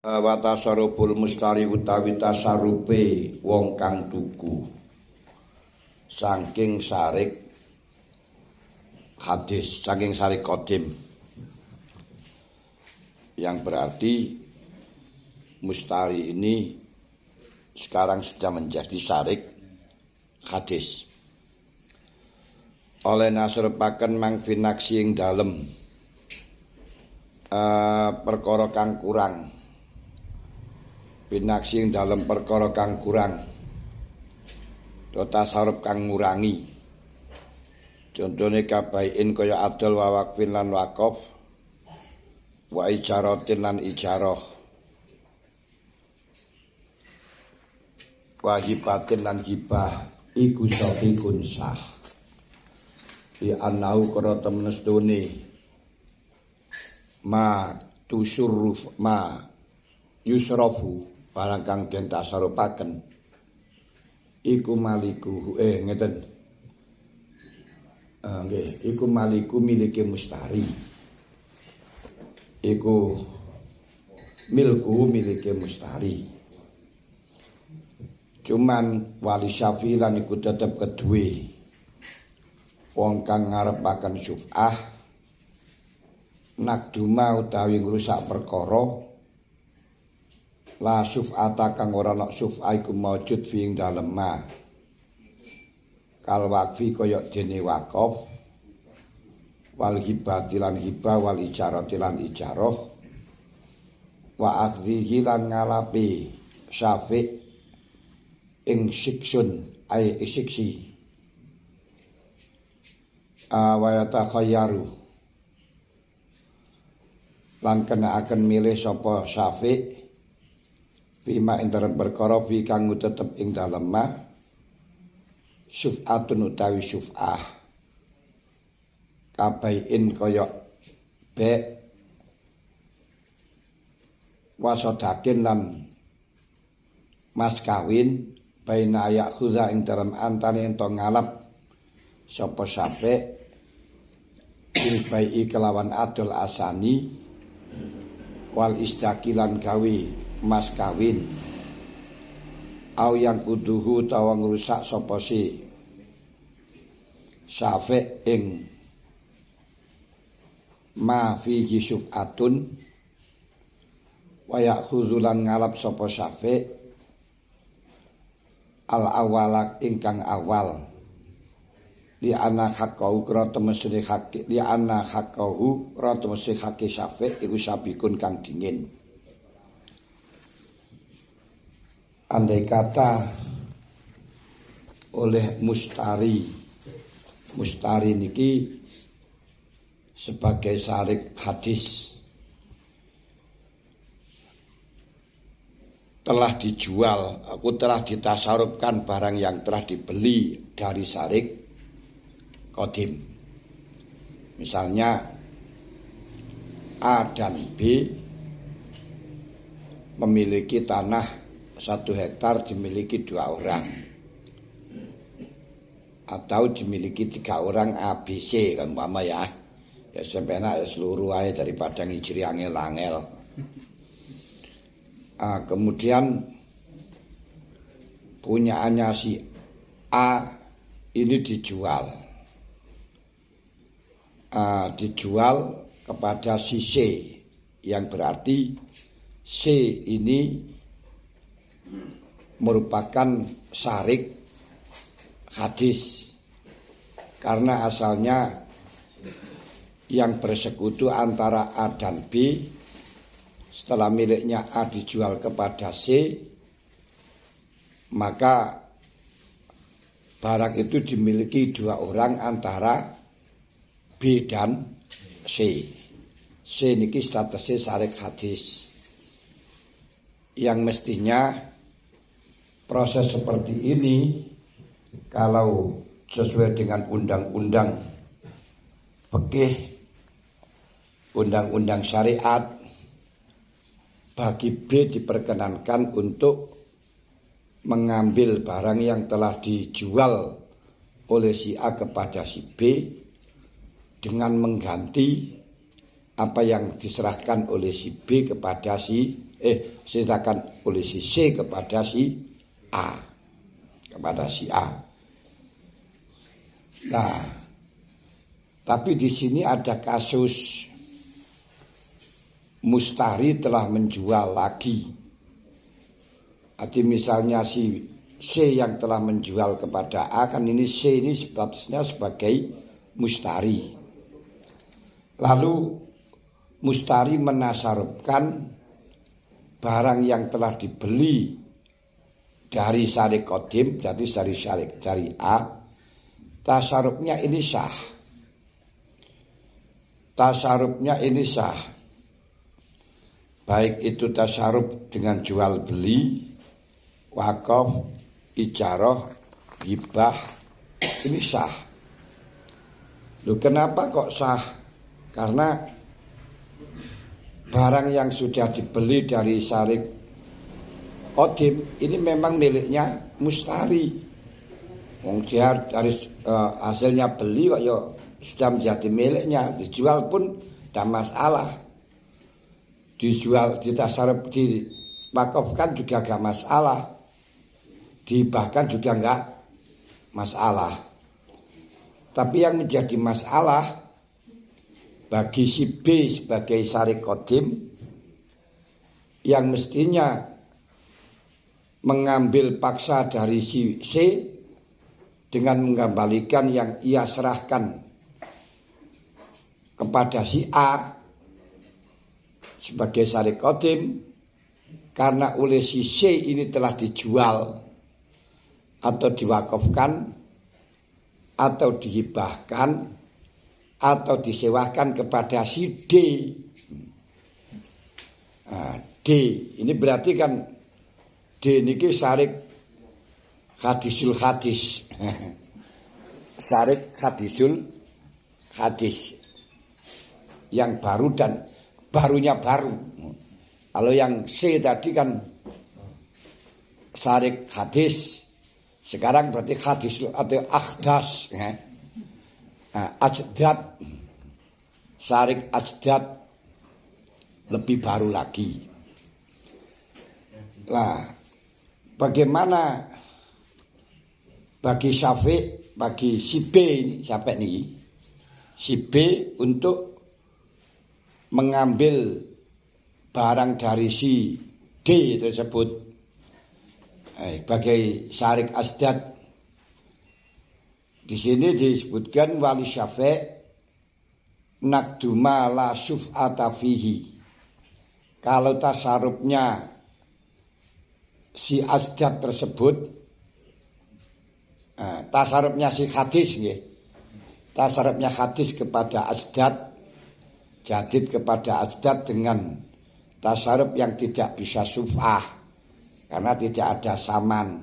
Wa tasarruful mustari utawi tasarupe wong kang tuku saking sarik hadis, saking sarik qadim, yang berarti mustari ini sekarang sudah menjadi sarik hadis. Oleh nasrepaken mang finaksi ing dalem perkara kang kurang, binaksi ing dalem perkara kang kurang, tasarruf kang ngurangi. Contone kabaiin kaya adol wa waqfin lan waqaf, wa ijaratin lan ijarah, wa hibatin lan hibah, iku safikun sah. Di anau karo temnestune ma tusurruf ma yusrafu barang kang den tasarupaken iku maliku ngeten nggih iku maliku milike mustari, iku milku milike mustari. Cuman wali syafi lan iku tetep keduwe wong kang ngarepaken syuf'ah nakduma utawi ngrusak perkara la syuf'ata kang ora ana syuf'ah iku maujud fi ing dalem ma kal waqfi kaya dene waqaf wal hibati lan hibah wal ijarati lan ijarah wa akhdhihi lan ngalapi syafi' ing siksun ay isiksi wa yatakhayyaru lan kena akan milih sapa syafi' bima ing perkara fi kang tetep ing dalem ma syuf'atun utawi syuf'ah kabaiin kaya be wasodakin lan mas kawin baina ayak khuza ing dalam antane ento ngalap sapa syafi' ilbai kelawan adol asani wal istakilan gawe mas kawin au yang kuduhu tawa ngrusak sapa si syafi' ing ma fihi syuf'atun wa ya'khuzulan ngalap sapa syafi' al awalak ingkang awal li ana haqqahu krata mesine hak li ana haqqahu krata mesine hak syafi' iku sabikun kang dingin. Andai kata oleh mustari niki sebagai sarik hadis telah dijual, aku telah ditasarufkan barang yang telah dibeli dari sarik qadim. Misalnya A dan B memiliki tanah 1 hektar dimiliki 2 orang atau dimiliki 3 orang ABC kan umpama ya sepenak seluruh ae daripada ngijri angel-angel. Kemudian punyaannya si A ini dijual kepada si C, yang berarti C ini merupakan sarik hadis karena asalnya yang bersekutu antara A dan B. Setelah miliknya A dijual kepada C, maka barang itu dimiliki 2 orang antara B dan C. C niki statusnya sarik hadis, yang mestinya proses seperti ini kalau sesuai dengan undang-undang fikih, undang-undang syariat, bagi B diperkenankan untuk mengambil barang yang telah dijual oleh si A kepada si B dengan mengganti apa yang diserahkan oleh si B kepada si diceritakan oleh si C kepada si A. Kepada si A. Nah, tapi di sini ada kasus Mustari telah menjual lagi. Jadi misalnya si C yang telah menjual kepada A, kan ini C ini statusnya sebagai mustari. Lalu mustari menasarupkan barang yang telah dibeli dari syarik qadim, jadi dari A, tasarupnya ini sah. Tasarupnya ini sah. Baik itu tasarup dengan jual beli, wakaf, ijarah, hibah, ini sah. Loh, kenapa kok sah? Karena barang yang sudah dibeli dari syarik qadim ini memang miliknya mustari. Wong dia dari hasilnya beli kok ya sudah menjadi miliknya, dijual pun tidak masalah. Dijual, ditasaruf, diwakafkan juga gak masalah. Dihibahkan juga enggak masalah. Tapi yang menjadi masalah bagi si B sebagai syarik qadim yang mestinya mengambil paksa dari si C dengan mengembalikan yang ia serahkan kepada si A sebagai syarik qadim, karena oleh si C ini telah dijual atau diwakafkan atau dihibahkan atau disewakan kepada si D. Nah, D ini berarti kan D ini syarik hadisul hadis. Syarik hadisul hadis yang baru dan barunya baru. Kalau yang C tadi kan syarik hadis, sekarang berarti hadis atau akhdas, ya. Ajdad, syarik ajdad lebih baru lagi. Nah, bagaimana bagi Syafiq, bagi si B ini, siapa ini? Si B untuk mengambil barang dari si D tersebut sebagai syarik asdad. Di sini disebutkan wali Syafiq nakduma la syuf'ata fihi. Kalau tasarufnya si asdad tersebut, tasarufnya si hadis, ya. Tasarufnya hadis kepada asdad, jadid kepada asdad dengan tasaruf yang tidak bisa syuf'ah karena tidak ada saman.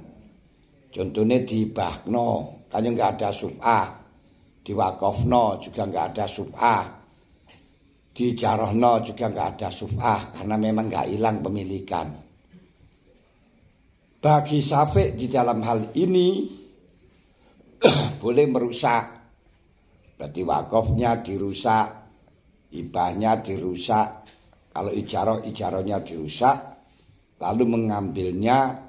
Contohnya dihibahno kan enggak ada syuf'ah, diwakafno juga enggak ada syuf'ah, dijarahno juga enggak ada syuf'ah karena memang enggak hilang pemilikan. Bagi Syafiq di dalam hal ini boleh merusak, berarti wakafnya dirusak, hibahnya dirusak, kalau ijarahnya dirusak, lalu mengambilnya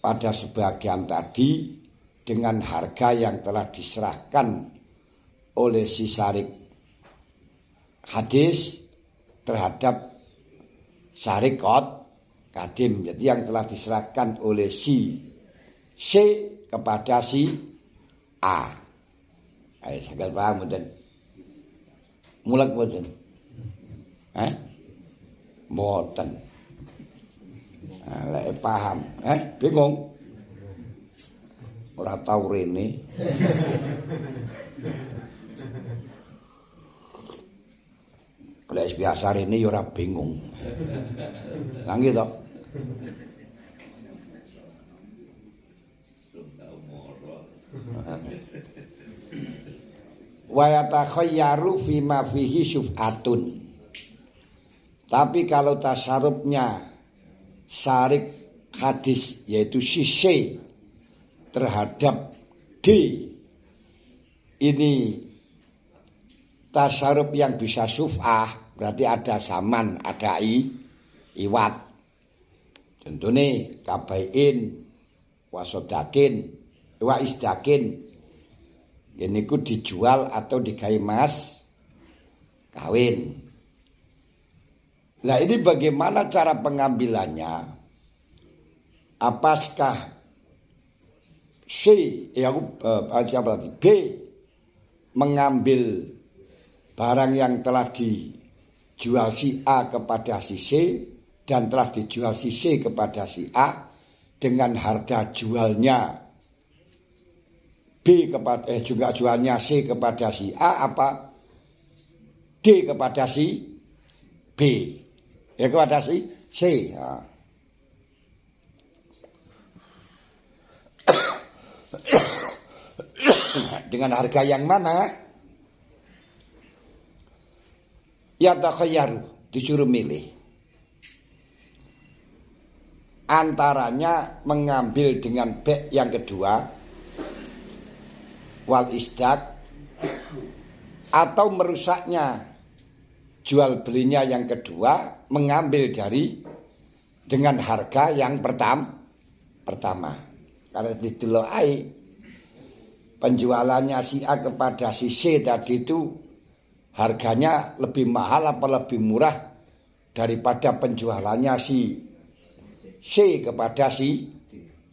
pada sebagian tadi dengan harga yang telah diserahkan oleh si syarik hadis terhadap syarik qadim. Jadi yang telah diserahkan oleh si C kepada si A. Ayo sampai paham mboten? Mulak mboten? Mboten. Lek paham, bingung. Ora tau rene. Lek biasa rene ya ora bingung. Lah nggih to. Wa yatakhayyaru fima fihi syuf'atun. Tapi kalau tasarufnya syarik hadis yaitu si C terhadap D, ini tasaruf yang bisa syuf'ah, berarti ada saman, ada iwat. Contone kabaiin, wasodakin, waisdakin. Ini ku dijual atau digawe mas kawin. Nah ini bagaimana cara pengambilannya? Apakah B mengambil barang yang telah dijual si A kepada si C dan telah dijual si C kepada si A dengan harga jualnya B kepada juga jualnya C kepada si A apa D kepada si B ya kepada si C. Ya. Dengan harga yang mana? Ya takhayyaru, disuruh milih. Antaranya mengambil dengan bek yang kedua wal isdak atau merusaknya jual belinya yang kedua mengambil dari dengan harga yang pertama. Karena dideloi penjualannya si A kepada si C tadi itu harganya lebih mahal apa lebih murah daripada penjualannya si C kepada si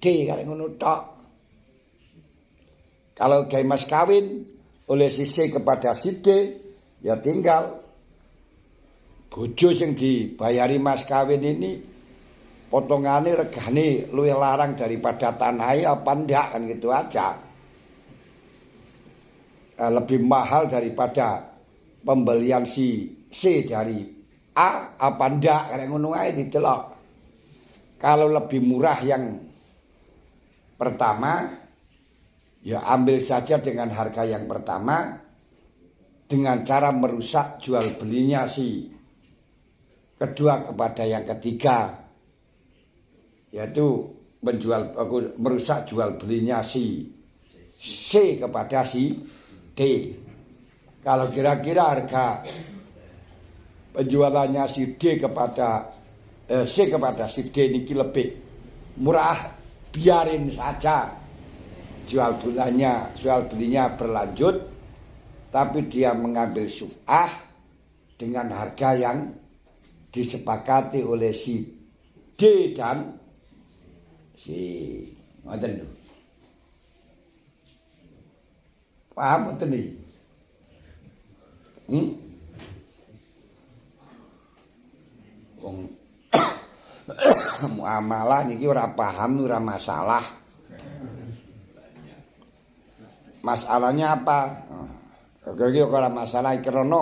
D kalau ngono tok. Kalau gawe mas kawin oleh si C kepada si D ya tinggal bojo sing dibayari mas kawin ini potongannya regane luwih larang daripada tanahnya apa ndak kan gitu aja. Lebih mahal daripada pembelian si C dari A apa ndak karek ngono ae didelok. Kalau lebih murah yang pertama ya ambil saja dengan harga yang pertama dengan cara merusak jual belinya si kedua kepada yang ketiga yaitu merusak jual belinya si C kepada si D. Kalau kira-kira harga penjualannya si D kepada C kepada si D ini lebih murah, biarin saja jual belinya berlanjut, tapi dia mengambil syuf'ah dengan harga yang disepakati oleh si D dan si ngoten lho. Paham betul nih? Muamalah niki ora paham ora masalah. Masalahnya apa? Iki ora masalah krana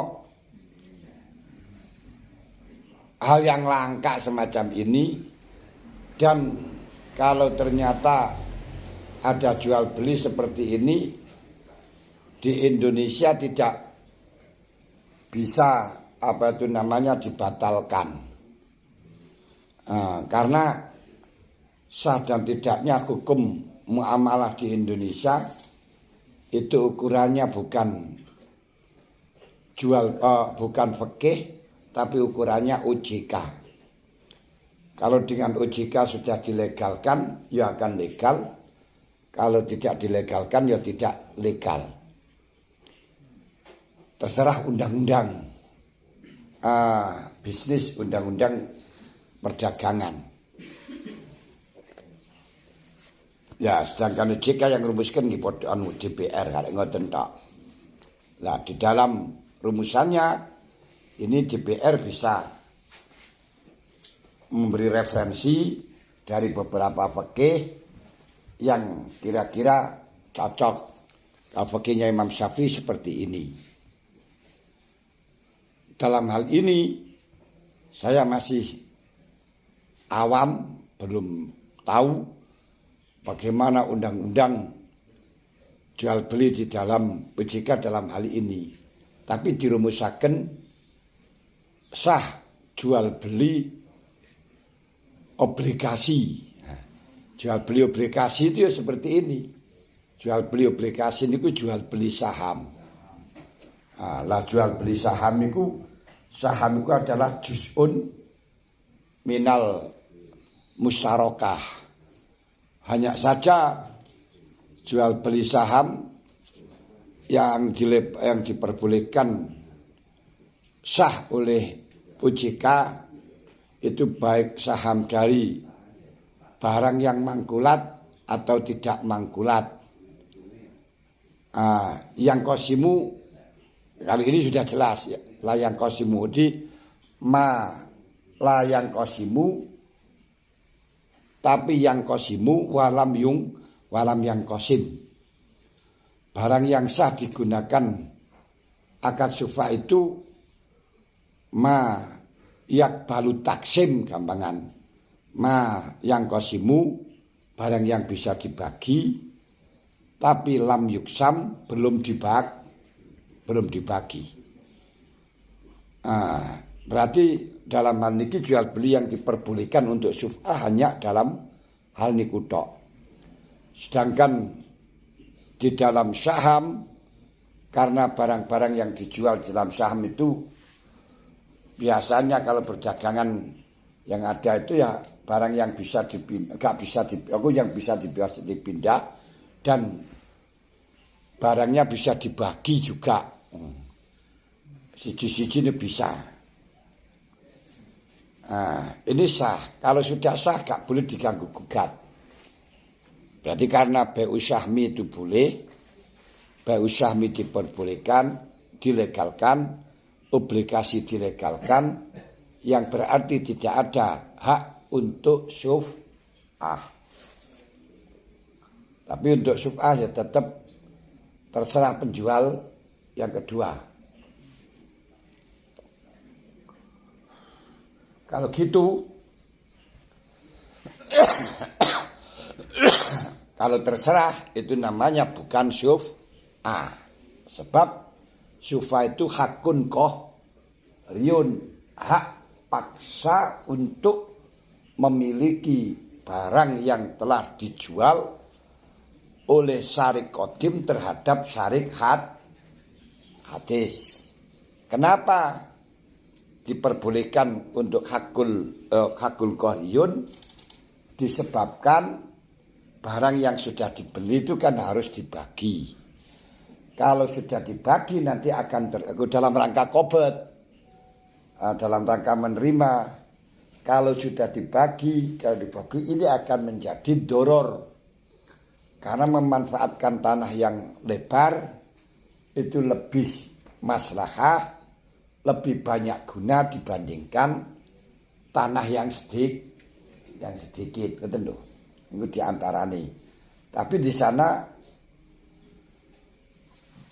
hal yang langka semacam ini dan kalau ternyata ada jual beli seperti ini di Indonesia tidak bisa dibatalkan karena sah dan tidaknya hukum muamalah di Indonesia itu ukurannya bukan bukan fikih tapi ukurannya OJK. Kalau dengan OJK sudah dilegalkan ya akan legal, kalau tidak dilegalkan ya tidak legal. Terserah undang-undang bisnis, undang-undang perdagangan. Ya, sedangkan OJK yang rumuskan di DPR kalau ngoten tok. Nah, di dalam rumusannya ini DPR bisa memberi referensi dari beberapa fikih yang kira-kira cocok. Fikihnya Imam Syafi'i seperti ini. Dalam hal ini saya masih awam, belum tahu bagaimana undang-undang jual beli di dalam OJK dalam hal ini. Tapi dirumusaken sah jual beli obligasi. Jual beli obligasi itu ya seperti ini. Jual beli obligasi itu jual beli saham. Lah jual beli saham itu adalah juz'un minal musyarakah. Hanya saja jual beli saham yang diperbolehkan sah oleh OJK itu baik saham dari barang yang mangkulat atau tidak mangkulat. Yang kosimu kali ini sudah jelas ya. Layang kosimu di layang kosimu, tapi yang kosimu walam yang kosim. Barang yang sah digunakan akad sufa itu yak balu taksim gampangan. Yang kosimu barang yang bisa dibagi, tapi lam yuksam belum dibagi. Berarti dalam hal ini jual beli yang diperbolehkan untuk syuf'ah hanya dalam hal niku tok. Sedangkan di dalam saham, karena barang-barang yang dijual dalam saham itu biasanya kalau perdagangan yang ada itu ya barang yang bisa dipindah dan barangnya bisa dibagi juga. Siji-siji ini bisa. Ini sah. Kalau sudah sah gak boleh diganggu gugat. Berarti karena bai'u syahmi itu boleh, bai'u syahmi diperbolehkan, dilegalkan, obligasi dilegalkan, yang berarti tidak ada hak untuk syuf'ah. Tapi untuk syuf'ah ya tetap terserah penjual yang kedua. Kalau gitu, kalau terserah itu namanya bukan syuf'ah. Sebab syuf'ah itu hakun qahriyun, hak paksa untuk memiliki barang yang telah dijual oleh syarik qadim terhadap syarik hadis. Kenapa diperbolehkan untuk hakul qahriyun? Disebabkan barang yang sudah dibeli itu kan harus dibagi. Kalau sudah dibagi nanti akan dalam rangka qobad, dalam rangka menerima. Kalau sudah dibagi ini akan menjadi doror. Karena memanfaatkan tanah yang lebar itu lebih maslahah, lebih banyak guna dibandingkan tanah yang sedikit, gitu loh. Itu diantaranya. Tapi di sana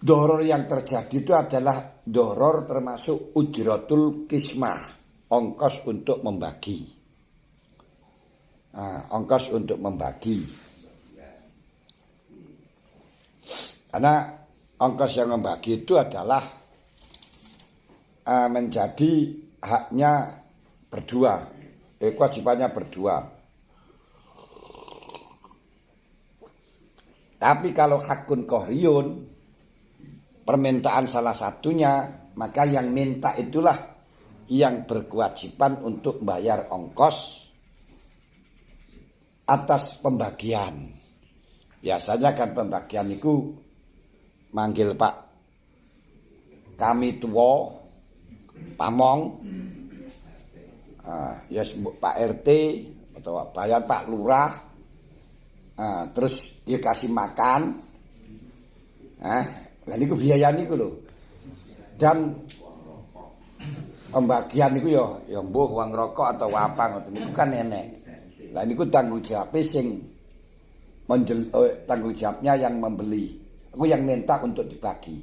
doror yang terjadi itu adalah doror termasuk ujratul kismah, ongkos untuk membagi. Ongkos untuk membagi. Karena ongkos yang membagi itu adalah menjadi haknya berdua, kewajibannya berdua. Tapi kalau hakun qahriyun, permintaan salah satunya, maka yang minta itulah yang berkewajiban untuk bayar ongkos atas pembagian. Biasanya kan pembagian itu manggil Pak kami tua, pamong, ya Pak RT atau bayar Pak Lurah, terus dia kasih makan, dan itu biaya niku lho. Dan pembagian niku ya mbuh uang rokok atau apa ngoten niku kan enek. Lah niku tanggung jawab sing tanggung jawabnya yang membeli. Aku yang minta untuk dibagi.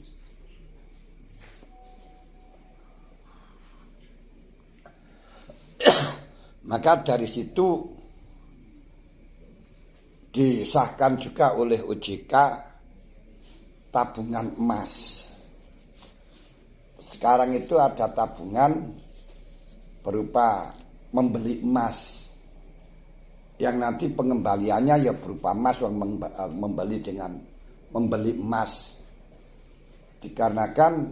Maka dari situ disahkan juga oleh OJK tabungan emas. Sekarang itu ada tabungan berupa membeli emas, yang nanti pengembaliannya ya berupa emas, yang membeli dengan membeli emas. Dikarenakan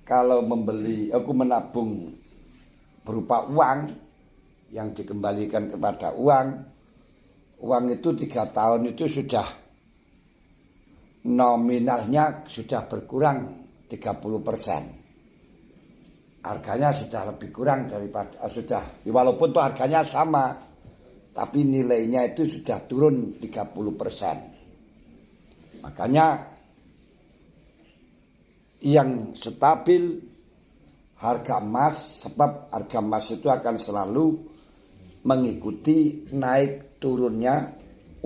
kalau aku menabung berupa uang yang dikembalikan kepada uang itu 3 tahun itu sudah nominalnya sudah berkurang 30%. Harganya sudah lebih kurang daripada walaupun tuh harganya sama, tapi nilainya itu sudah turun 30%. Makanya yang stabil harga emas, sebab harga emas itu akan selalu mengikuti naik turunnya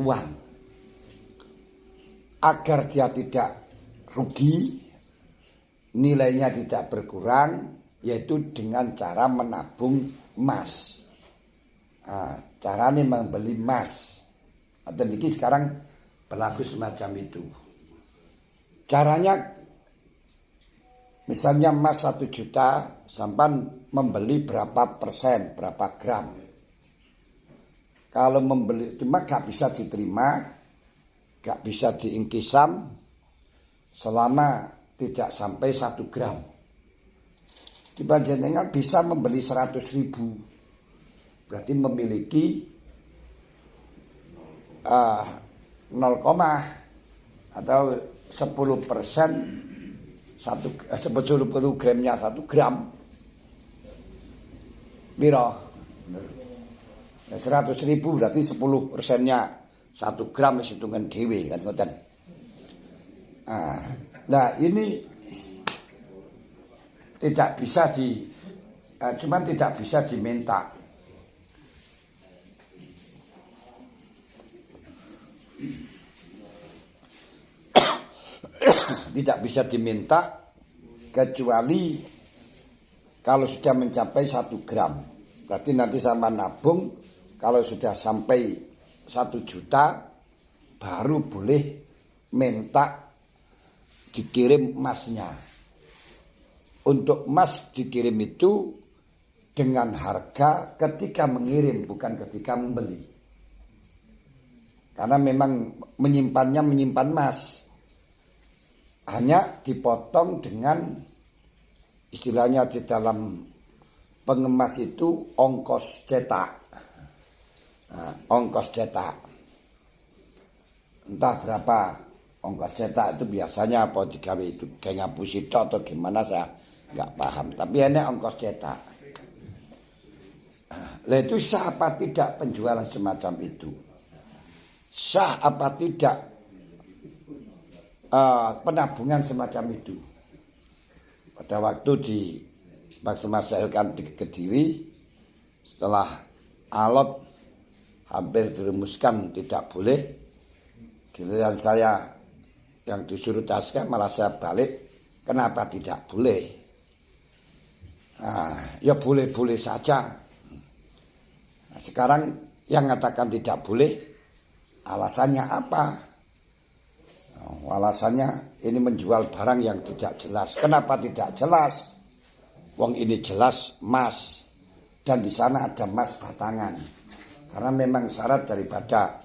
uang. Agar dia tidak rugi, nilainya tidak berkurang, yaitu dengan cara menabung emas. Cara ini membeli emas. Dan ini sekarang berlaku semacam itu. Caranya, misalnya emas 1 juta, sampai membeli berapa persen, berapa gram. Kalau membeli, cuma gak bisa diterima, gak bisa diingkisam selama tidak sampai 1 gram. Dibandingkan bisa membeli 100.000, berarti memiliki 0, atau 10% 10 gramnya 1 gram. Biro 100.000 berarti 10%-nya 1 gram hitungan dewe kan ngoten. Nah ini tidak bisa cuman tidak bisa diminta. Tidak bisa diminta kecuali kalau sudah mencapai 1 gram. Berarti nanti sama nabung, kalau sudah sampai 1 juta baru boleh minta dikirim emasnya. Untuk emas dikirim itu dengan harga ketika mengirim, bukan ketika membeli. Karena memang menyimpan emas. Hanya dipotong dengan istilahnya di dalam pengemas itu ongkos cetak. Ongkos cetak. Entah berapa ongkos cetak itu biasanya apa digawe itu kayak ngapusi atau gimana saya nggak paham. Tapi ini ongkos cetak. Lah itu sah apa tidak penjualan semacam itu? Sah apa tidak penabungan semacam itu? Pada waktu di Mas Masyarakat di Kediri, setelah alot hampir dirumuskan tidak boleh, giliran saya yang disuruh taskan malah saya balik, kenapa tidak boleh? Ya boleh-boleh saja. Nah, sekarang yang mengatakan tidak boleh, alasannya apa? Alasannya ini menjual barang yang tidak jelas. Kenapa tidak jelas? Wong ini jelas emas, dan di sana ada emas batangan. Karena memang syarat daripada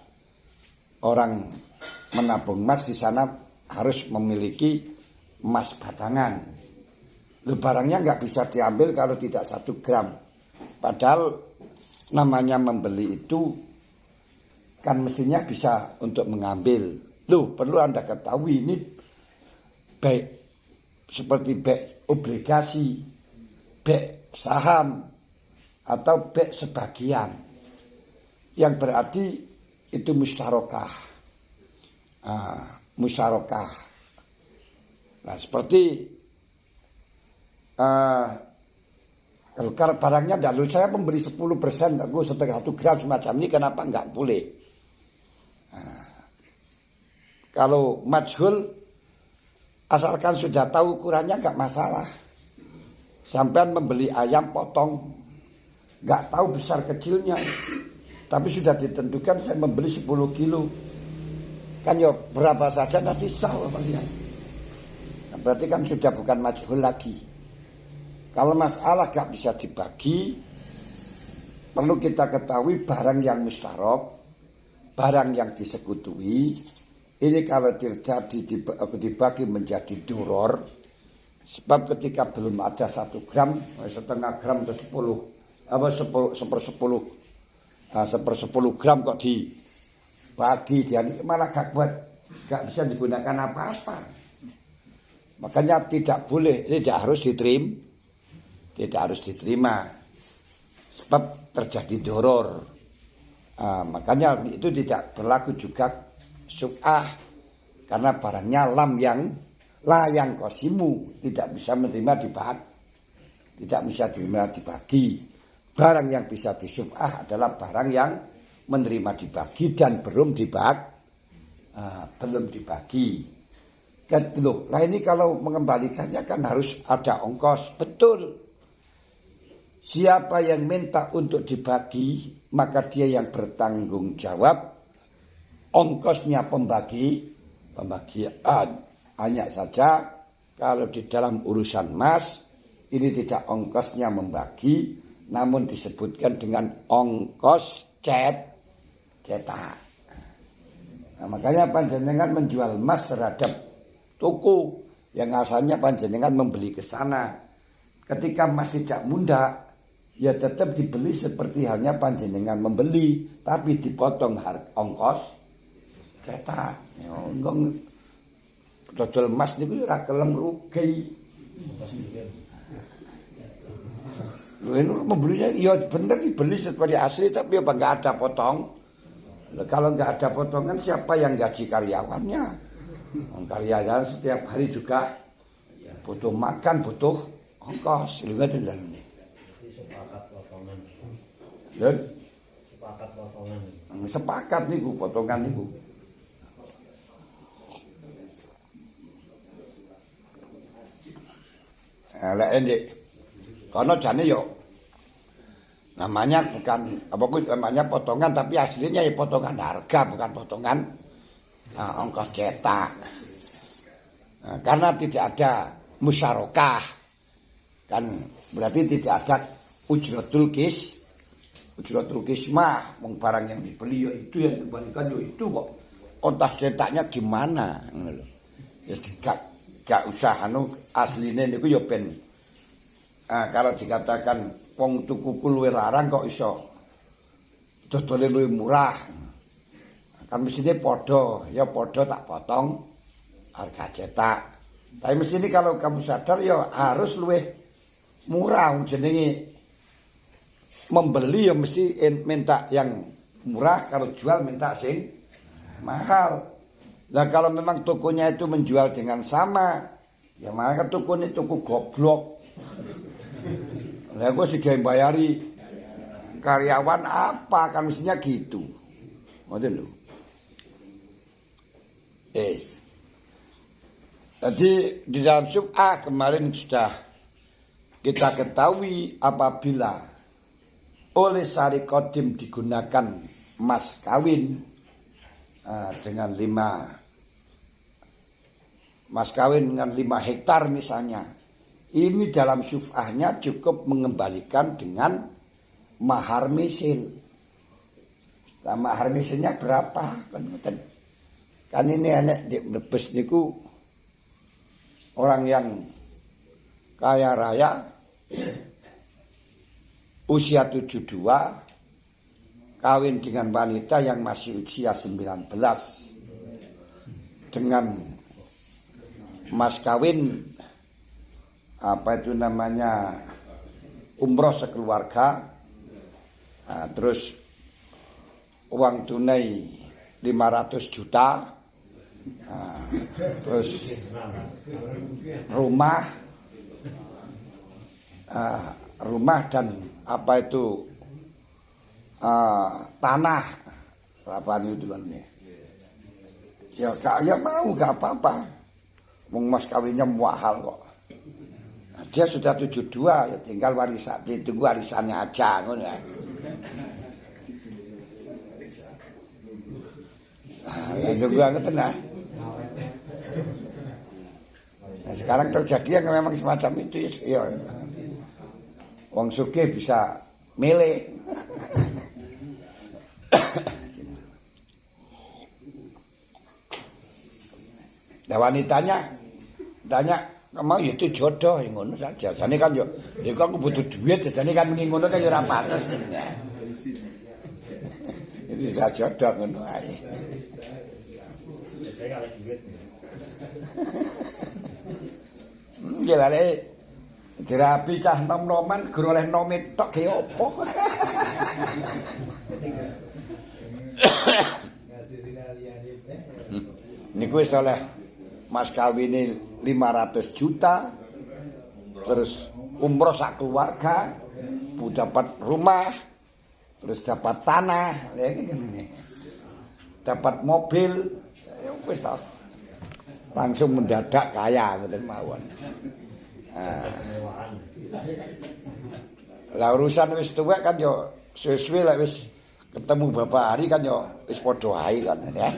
orang menabung emas di sana harus memiliki emas batangan. Barangnya nggak bisa diambil kalau tidak 1 gram. Padahal namanya membeli itu kan mestinya bisa untuk mengambil. Perlu Anda ketahui ini baik seperti baik obligasi, baik saham, atau baik sebagian. Yang berarti itu musyarakah. Musyarakah. Nah seperti kalau barangnya dahulu saya memberi 10%, aku setengah 1 gram semacam ini, kenapa enggak boleh? Kalau majhul, asalkan sudah tahu ukurannya enggak masalah. Sampean membeli ayam potong, enggak tahu besar kecilnya, tapi sudah ditentukan saya membeli 10 kilo. Kan ya berapa saja nanti sah kalian. Nah, berarti kan sudah bukan majhul lagi. Kalau masalah gak bisa dibagi, perlu kita ketahui barang yang mustarok, barang yang disekutui, ini kalau terjadi dibagi menjadi duror, sebab ketika belum ada 1 gram, setengah gram atau apa sepersepuluh gram kok dibagi dia malah gak bisa digunakan apa-apa. Makanya tidak harus diterima sebab terjadi doror. Makanya itu tidak berlaku juga syub'ah karena barangnya layang kosimu tidak bisa menerima dibagi. Barang yang bisa disyub'ah adalah barang yang menerima dibagi dan belum dibagi. Loh, nah ini kalau mengembalikannya kan harus ada ongkos. Betul. Siapa yang minta untuk dibagi, maka dia yang bertanggung jawab ongkosnya pembagian. Hanya saja kalau di dalam urusan emas ini tidak ongkosnya membagi, namun disebutkan dengan ongkos cetak. Nah, makanya panjenengan menjual emas terhadap toko yang asalnya panjenengan membeli ke sana. Ketika emas tidak munda, ya tetap dibeli seperti halnya panjenengan membeli, tapi dipotong ongkos cetak. Ya, dodol emas niku ora kelem rugi. Lho ini membelinya ya bener dibeli seperti asli tapi apa enggak ada potong. Kalau enggak ada potongan siapa yang gaji karyawannya? Karyawan setiap hari juga butuh makan, butuh ongkos. Lha ngoten lho. Sepakat potongan. Dan sepakat potongan. Sepakat niku potongan niku. Lah endek. Karena jane yo namanya namanya potongan tapi aslinya ya potongan harga bukan potongan ongkos cetak. Karena tidak ada musyarakah kan berarti tidak ada ujratul kismah wong barang yang dibeli ya itu yang dikembalikan ya itu kok. Ontas cetaknya gimana ngono lho. Ya gak usah asline niku ya ben kalau dikatakan wong tuku luwih larang kok iso dodole luwih murah. Kan mestine padha tak potong harga cetak. Tapi mestine kalau kamu sadar ya harus luwih murah jenenge membeli ya mesti minta yang murah, kalau jual minta sing mahal. Nah kalau memang tokonya itu menjual dengan sama, ya maka tokonya toko goblok. Lah gue sih bayari karyawan apa kan mestinya gitu. Ngoten lho. Jadi di dalam syub'ah kemarin sudah kita ketahui apabila oleh syari kodim digunakan mas kawin dengan 5 hektar misalnya. Ini dalam syuf'ahnya cukup mengembalikan dengan mahar misil. Nah, mahar misilnya berapa? Kan ini anak di Brebes niku orang yang kaya raya usia 72 kawin dengan wanita yang masih usia 19 dengan mas kawin umroh sekeluarga, terus uang tunai 500 juta, terus rumah dan tanah itu kan ya mau gak apa-apa, mas kawinnya mahal kok. Dia sudah 72, ya tinggal ditunggu warisannya aja ngono ya. Tunggu ngeten nah. Nah, sekarang terjadi yang memang semacam itu ya. Wong sugih bisa milih. Nah, wanitanya tanya Mau ya itu jodoh ngono saja. Jane kan yo ya aku butuh duit jane kan muni ngono kan ya ora pantes. Ini ra jodoh ngono ae. Jelare dirapi cah nom-noman gur oleh nome tok ge opo. Niku wis oleh mas kawine 500 juta. Terus umroh sak keluarga, dapat rumah, terus dapat tanah, ya ini. Dapat mobil, ya wis ta. Langsung mendadak kaya ngoten mawon. Lah urusan wis tuwek kan yo suwe-suwe lek wis ketemu Bapak Hari kan yo wis padha ae kan ya.